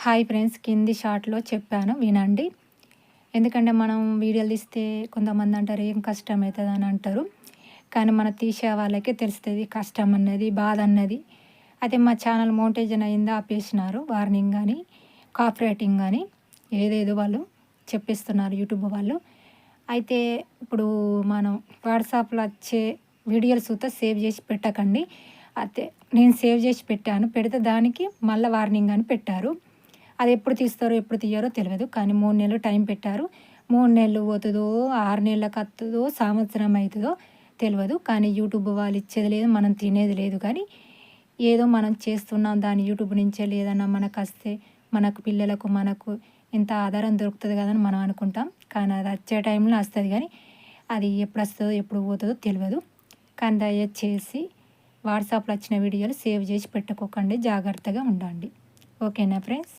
Hi friends, కింది షార్ట్‌లో చెప్పాను వినండి. ఎందుకంటే మనం వీడియోలు తీస్తే కొంతమంది అంటారు ఏం కష్టం అయితదని అంటారు. కానీ మన తీసే వాళ్ళకే తెలుస్తది కష్టం అన్నది, బాధ అన్నది. అయితే మా ఛానల్ మోనిటైజేషన్ అయిందా ఆపేసినారు. వార్నింగ్ అని, కాపీరైటింగ్ అని ఏదేదో వాళ్ళు చెప్పేస్తున్నారు యూట్యూబ్ వాళ్ళు. అయితే ఇప్పుడు మనం వాట్సాప్‌లో వచ్చే వీడియోలు సుత సేవ్ చేసి పెట్టకండి. అయితే నేను సేవ్ చేసి పెట్టాను. పెడితే దానికి మళ్ళా వార్నింగ్ అని పెట్టారు. అది ఎప్పుడు తీస్తారో, ఎప్పుడు తీయరో తెలవదు. కానీ 3 నెలలు టైం పెట్టారు. 3 నెలలు పోతదో, 6 నెలలకు వత్తదో, సంవత్సరం అయితదో తెలవదు. కానీ యూట్యూబ్ వాళ్ళు ఇచ్చేది లేదు, మనం తినేది లేదు. కానీ ఏదో మనం చేస్తున్నాం దాని యూట్యూబ్ నుంచే లేదన్నా మనకస్తే మనకు పిల్లలకు, మనకు ఇంత ఆధారం దొరుకుతది కదని మనం అనుకుంటాం. కానీ అది వచ్చే టైంలో వస్తది కానీ అది ఎప్పుడు వస్తదో, ఎప్పుడు పోతదో తెలవదు. కానీ దయచేసి వాట్సాప్‌లో వచ్చిన వీడియోలు సేవ్ చేసి పెట్టుకోకండి. జాగ్రత్తగా ఉండండి. ఓకేనా ఫ్రెండ్స్?